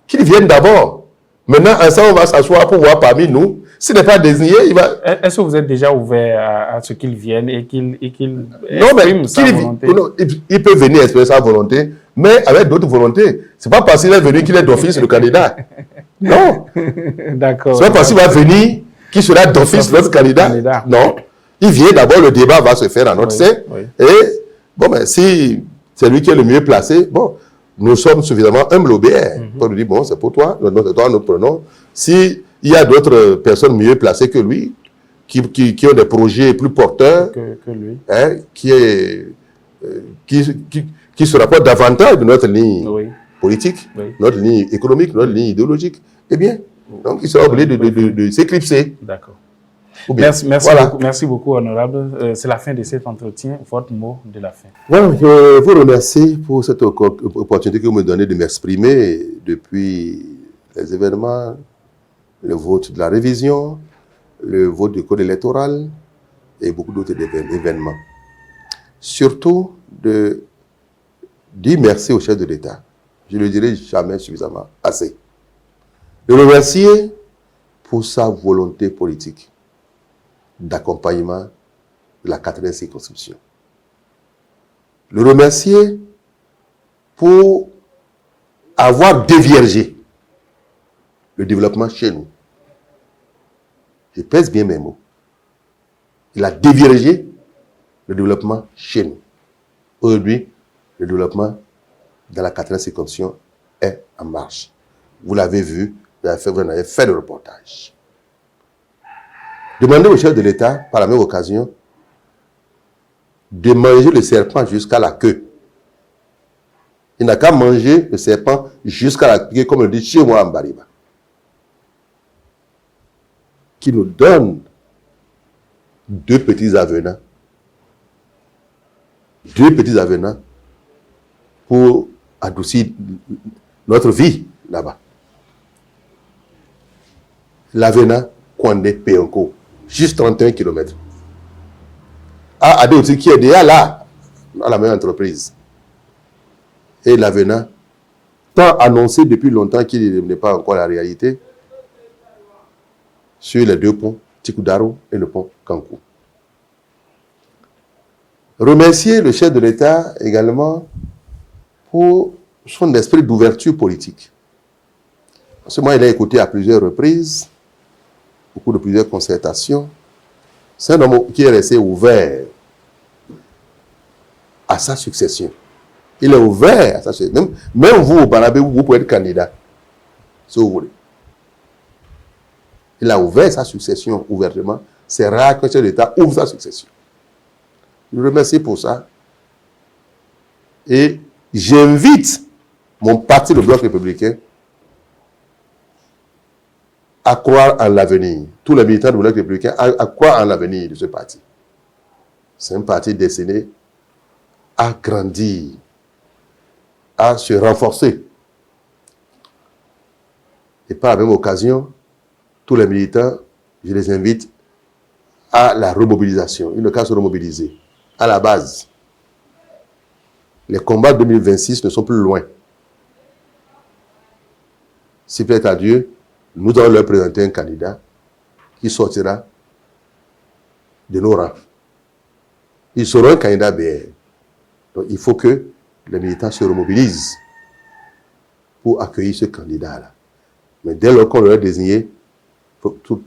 Qu'il vienne d'abord. Maintenant, ensemble, on va s'asseoir pour voir parmi nous. S'il n'est pas désigné, il va... Est-ce que vous êtes déjà ouvert à ce qu'il vienne et qu'il exprime sa volonté? Il peut venir exprimer sa volonté, mais avec d'autres volontés. Ce n'est pas parce qu'il est venu qu'il est d'office le candidat. Non. D'accord. Ce n'est pas parce qu'il va venir qu'il sera d'office notre candidat. Non. Il vient d'abord, le débat va se faire en notre sein. Oui. Et, bon, mais si c'est lui qui est le mieux placé, bon... Nous sommes suffisamment humbles au BR pour lui dire, bon, c'est pour toi, nous prenons. S'il y a d'autres personnes mieux placées que lui, qui ont des projets plus porteurs, que lui, hein, qui se rapportent davantage de notre ligne politique, notre ligne économique, notre ligne idéologique, eh bien, donc il sera obligé de s'éclipser. D'accord. Merci beaucoup, honorable. C'est la fin de cet entretien. Votre mot de la fin. Voilà, je vous remercie pour cette opportunité que vous me donnez de m'exprimer depuis les événements, le vote de la révision, le vote du code électoral et beaucoup d'autres événements. Surtout de dire merci au chef de l'État. Je ne le dirai jamais suffisamment assez. De le remercier pour sa volonté politique d'accompagnement de la 4e circonscription. Le remercier pour avoir déviergé le développement chez nous. Je pèse bien mes mots. Il a déviergé le développement chez nous. Aujourd'hui, le développement dans la 4e circonscription est en marche. Vous l'avez vu, vous en avez fait le reportage. Demandez au chef de l'État, par la même occasion, de manger le serpent jusqu'à la queue. Il n'a qu'à manger le serpent jusqu'à la queue, comme le dit chez moi en Bariba. Qui nous donne 2 petits avenants. 2 petits avenants pour adoucir notre vie là-bas. L'avenant Kwande Peonko, juste 31 km. À Adéoti qui est déjà là, dans la même entreprise. Et l'avenant, tant annoncé depuis longtemps qu'il n'est pas encore la réalité, sur les 2 ponts, Tikudaro et le pont Kankou. Remercier le chef de l'État également pour son esprit d'ouverture politique. Parce que moi, il a écouté à plusieurs reprises, au cours de plusieurs concertations. C'est un homme qui est resté ouvert à sa succession. Il est ouvert à sa succession. Même vous, au Banabé, vous pouvez être candidat, si vous voulez. Il a ouvert sa succession ouvertement. C'est rare que le chef de l'État ouvre sa succession. Je vous remercie pour ça. Et j'invite mon parti, le Bloc républicain, à croire en l'avenir. Tous les militants du Bloc républicain à croire en l'avenir de ce parti. C'est un parti destiné à grandir, à se renforcer. Et par la même occasion, tous les militants, je les invite à la remobilisation. Ils ne qu'à se remobiliser. À la base, les combats 2026 ne sont plus loin. S'il plaît à Dieu, nous allons leur présenter un candidat qui sortira de nos rangs. Ils seront un candidat BR. Donc il faut que les militants se remobilisent pour accueillir ce candidat-là. Mais dès lors qu'on leur a désigné,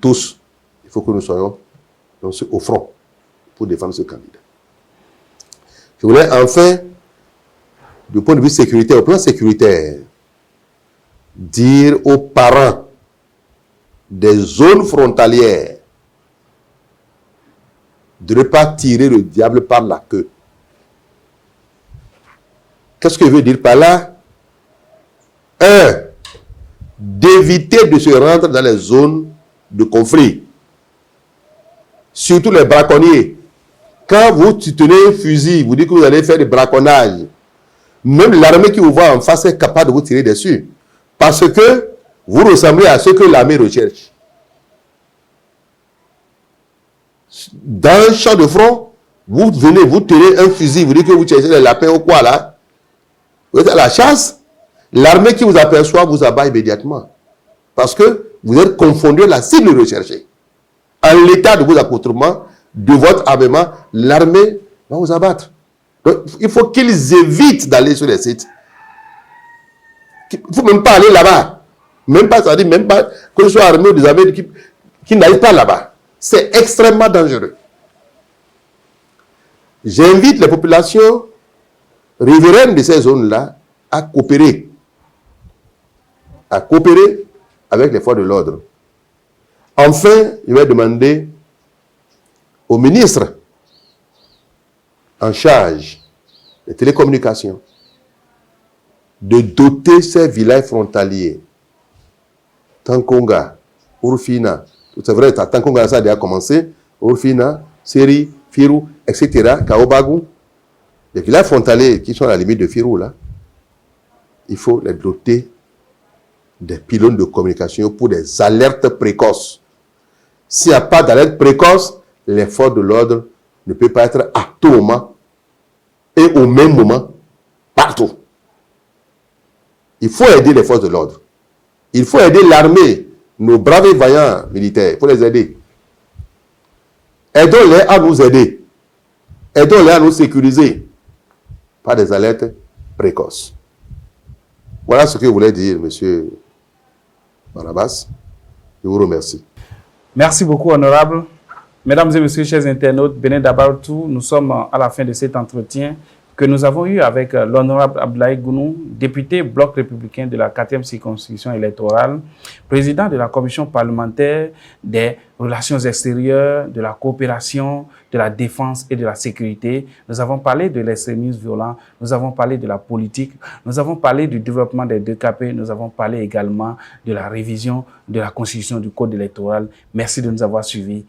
tous, il faut que nous soyons au front pour défendre ce candidat. Je voulais enfin, du point de vue sécuritaire, au plan sécuritaire, dire aux parents des zones frontalières de ne pas tirer le diable par la queue. Qu'est-ce que je veux dire par là? 1. D'éviter de se rendre dans les zones de conflit. Surtout les braconniers. Quand vous tenez un fusil, vous dites que vous allez faire des braconnages. Même l'armée qui vous voit en face est capable de vous tirer dessus. Parce que vous ressemblez à ce que l'armée recherche. Dans un champ de front, vous venez, vous tenez un fusil, vous dites que vous cherchez les lapins ou quoi là. Vous êtes à la chasse. L'armée qui vous aperçoit vous abat immédiatement. Parce que vous êtes confondu à la cible recherchée. En l'état de vos accoutrements, de votre armement, l'armée va vous abattre. Donc, il faut qu'ils évitent d'aller sur les sites. Il ne faut même pas aller là-bas. Même pas, ça dit même pas que ce soit armé ou des armées qui n'aillent pas là-bas. C'est extrêmement dangereux. J'invite les populations riveraines de ces zones-là à coopérer. À coopérer avec les forces de l'ordre. Enfin, je vais demander au ministre en charge des télécommunications de doter ces villages frontaliers, Tankonga, Urfina, c'est vrai, Tankonga, ça a déjà commencé, Urfina, Seri, Firou, etc., Kaobagu, les villages frontaliers qui sont à la limite de Firou, là, il faut les doter des pylônes de communication pour des alertes précoces. S'il n'y a pas d'alerte précoce, les forces de l'ordre ne peuvent pas être à tout moment et au même moment, partout. Il faut aider les forces de l'ordre. Il faut aider l'armée, nos braves et vaillants militaires. Il faut les aider. Aidons-les à nous aider. Aidons-les à nous sécuriser par des alertes précoces. Voilà ce que je voulais dire, monsieur Barnabas. Je vous remercie. Merci beaucoup, honorable. Mesdames et messieurs, chers internautes, Bénin Dabaroutou, nous sommes à la fin de cet entretien que nous avons eu avec l'honorable Abdoulaye Gounou, député bloc républicain de la 4e circonscription électorale, président de la commission parlementaire des relations extérieures, de la coopération, de la défense et de la sécurité. Nous avons parlé de l'extrémisme violent, nous avons parlé de la politique, nous avons parlé du développement des DKP, nous avons parlé également de la révision de la constitution du code électoral. Merci de nous avoir suivis.